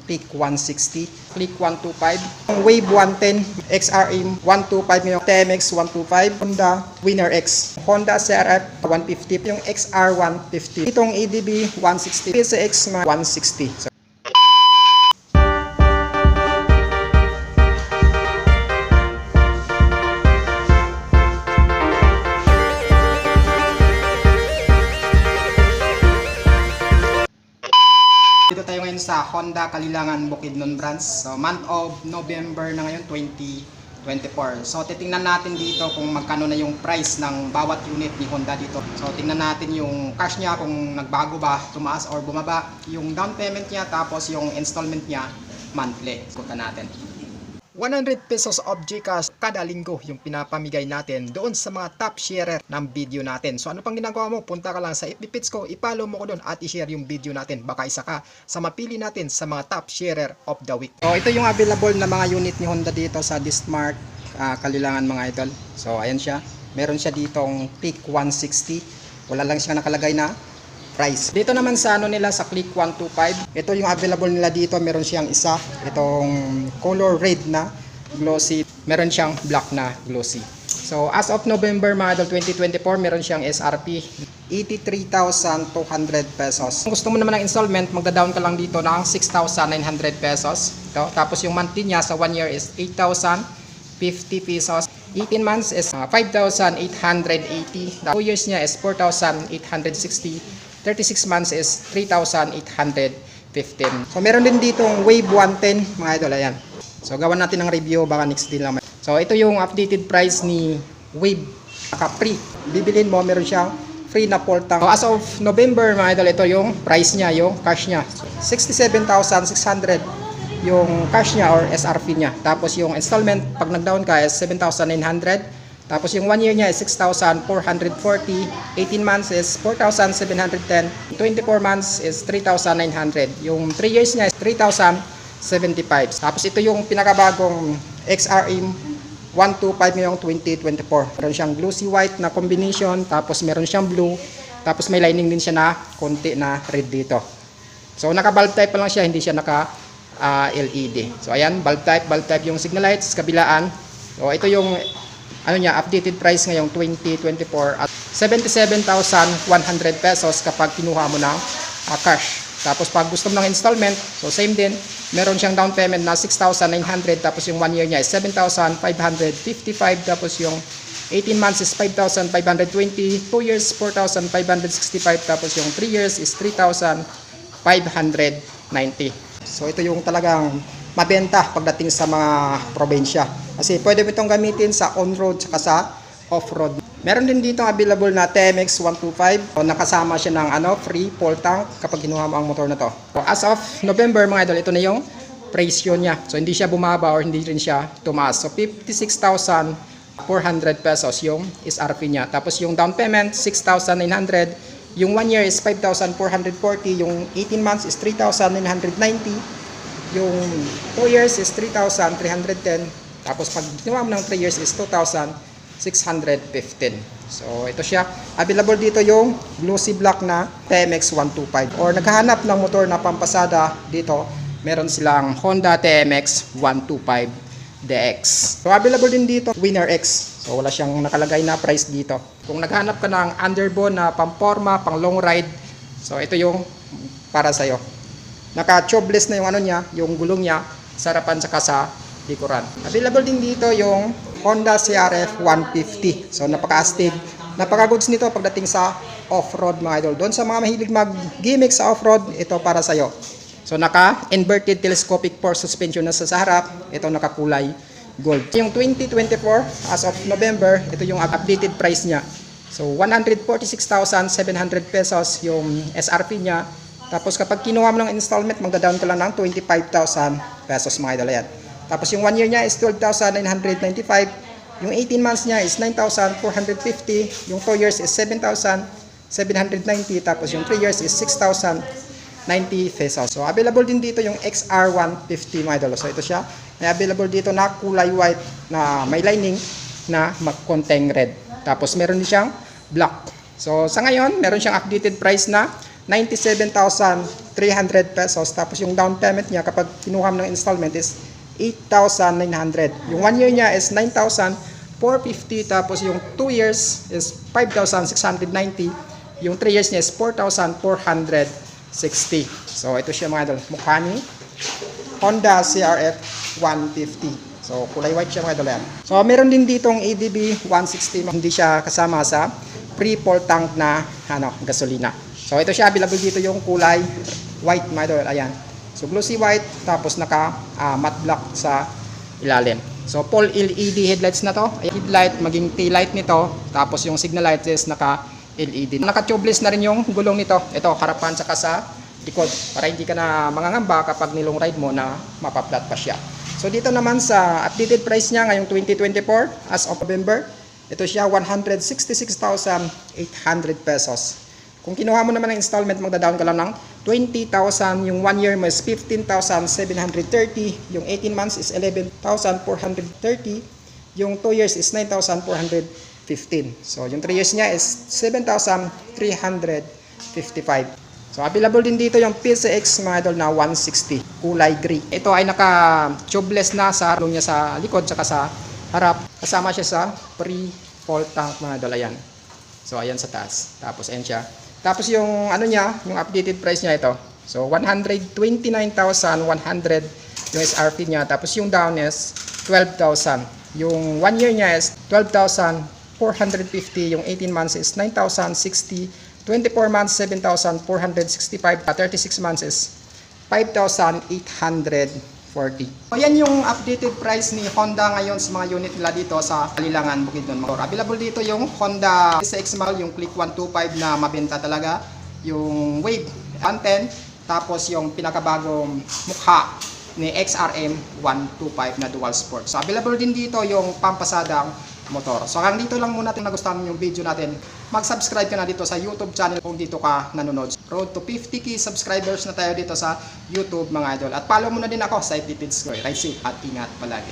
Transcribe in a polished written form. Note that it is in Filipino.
Peak 160, Click 125, Wave 110, XRM 125, yung TMX 125, Honda Winner X, Honda CRF 150, yung XR 150, itong ADB 160, PCX 160. So, dito tayo ngayon sa Honda Kalilangan Bukidnon branch. So month of November na ngayon, 2024. So titingnan natin dito kung magkano na yung price ng bawat unit ni Honda dito. So tingnan natin yung cash niya kung nagbago ba, tumaas or bumaba, yung down payment niya, tapos yung installment niya monthly. Ikutan natin. 100 pesos of GCash kada linggo yung pinapamigay natin doon sa mga top sharer ng video natin. So ano pang ginagawa mo? Punta ka lang sa FB Pits ko, i-follow mo ko doon at i-share yung video natin. Baka isa ka sa mapili natin sa mga top sharer of the week. So ito yung available na mga unit ni Honda dito sa Dismart Kalilangan mga idol. So ayan siya. Meron siya ditong Peak 160. Wala lang siya nakalagay na price. Dito naman sa ano nila sa Click 125, ito yung available nila dito. Meron siyang isa, itong color red na glossy. Meron siyang black na glossy. So as of November mga idol 2024, meron siyang SRP 83,200 pesos. Kung gusto mo naman ng installment, magda-down ka lang dito ng 6,900 pesos. Ito. Tapos yung monthly niya sa 1 year is 8,050 pesos. 18 months is 5,880. 2 years niya is 4,860. 36 months is 3,815. So meron din ditong Wave 110 mga idol, ayan. So gawan natin ng review, baka next din lang. So ito yung updated price ni Wave Capri. Bibilin mo, meron siyang free na full tank. So as of November mga idol, ito yung price niya, yung cash niya. 67,600 yung cash niya or SRP niya. Tapos yung installment, pag nag-down ka is 7,900. Tapos yung 1 year niya is 6,440, 18 months is 4,710, 24 months is 3,900, yung 3 years niya is 3,075. Tapos ito yung pinakabagong XRM 125 ngayong 2024. Meron siyang glossy white na combination, tapos meron siyang blue, tapos may lining din siya na konti na red dito. So naka bulb type pa lang siya, hindi siya naka LED. So ayan, bulb type yung signal lights, kabilaan. So ito yung ano niya, updated price ngayong 2024 at 77,100 pesos kapag kinuha mo ng cash. Tapos pag gusto mo ng installment, so same din, meron siyang down payment na 6,900, tapos yung 1 year niya is 7,555, tapos yung 18 months is 5,520, 2 years 4,565, tapos yung 3 years is 3,590. So ito yung talagang mabenta pagdating sa mga probinsya. Kasi pwede mo itong gamitin sa on-road saka sa off-road. Meron din dito available na TMX 125. So, nakasama siya ng free full tank kapag kinuha mo ang motor na to. So, as of November mga idol, ito na yung presyo niya. So hindi siya bumaba or hindi rin siya tumaas. So 56,400 pesos yung SRP niya. Tapos yung down payment 6,900. Yung 1 year is 5,440. Yung 18 months is 3,990. Yung 2 years is 3,310. Tapos pag ginawa mo ng 3 years is 2,615. So ito siya. Available dito yung glossy black na TMX 125. Or naghahanap ng motor na pampasada dito, meron silang Honda TMX 125 DX. So available din dito Winner X. So wala siyang nakalagay na price dito. Kung naghahanap ka ng underbone na pamporma, pang long ride, so ito yung para sa'yo. Naka-tubeless na yung ano niya, yung gulong niya, sa harapan saka sa likuran. Available din dito yung Honda CRF 150. So napaka-astig, napaka-goods nito pagdating sa off-road mga idol. Doon sa mga mahilig mag-gimmick sa off-road, ito para sa'yo. So naka-inverted telescopic fork suspension na sa harap, ito nakakulay gold. Yung 2024 as of November, ito yung updated price niya. So 146,700 pesos yung SRP niya. Tapos kapag kinuha mo ng installment, magda-down ka lang ng 25,000 pesos mga idol. Yan. Tapos yung 1 year niya is 12,995. Yung 18 months niya is 9,450. Yung 2 years is 7,790. Tapos yung 3 years is 6,090 pesos. So available din dito yung XR150 mga idol. So ito siya. May available dito na kulay white na may lining na mag-conteng red. Tapos meron din siyang black. So sa ngayon, meron siyang updated price na 97,300 pesos. Tapos yung down payment niya kapag kinuha mo ng installment is 8,900. Yung 1 year niya is 9,450. Tapos yung 2 years is 5,690. Yung 3 years niya is 4,460. So ito siya mga idol. Mukha ni Honda CRF 150. So, kulay white siya mga idol yan. So, meron din ditong ADB 160. Hindi siya kasama sa pre-full tank na gasolina. So, ito siya. Available dito yung kulay white mga idol. Ayan. So, glossy white. Tapos naka matte black sa ilalim. So, full LED headlights na to. Headlight, maging taillight nito. Tapos yung signal light is naka LED. Naka-tubeless na rin yung gulong nito. Ito, harapan saka sa likod. Para hindi ka na mangangamba kapag nilong ride mo na mapaplat pa siya. So dito naman sa updated price niya ngayong 2024 as of November, ito siya 166,800 pesos. Kung kinuha mo naman ng installment, magda-down ka lang ng 20,000, yung 1 year mo is 15,730, yung 18 months is 11,430, yung 2 years is 9,415. So yung 3 years niya is 7,355. So, available din dito yung PCX mga idol na 160, kulay gray. Ito ay naka-tubeless na sa harong niya sa likod saka sa harap. Kasama siya sa pre-full tank mga idol. Ayan. So, ayan sa taas. Tapos, ayan siya. Tapos, yung ano niya, yung updated price niya ito. So, 129,100 yung SRP niya. Tapos, yung down is 12,000. Yung 1 year niya is 12,450. Yung 18 months is 9,060. 24 months, 7,465. 36 months is 5,840. Ayan yung updated price ni Honda ngayon sa mga unit nila dito sa Kalilangan, Bukidnon. Available dito yung Honda SX model, yung Click 125 na mabenta talaga. Yung Wave 110. Tapos yung pinakabagong mukha ni XRM 125 na dual sport. So available din dito yung pampasadang motor. So hanggang dito lang muna kung nagustuhan mo yung video natin. Mag-subscribe ka na dito sa YouTube channel kung dito ka nanonood. Road to 50k subscribers na tayo dito sa YouTube mga idol. At follow mo na din ako sa FB page ko. Ride safe at ingat palagi.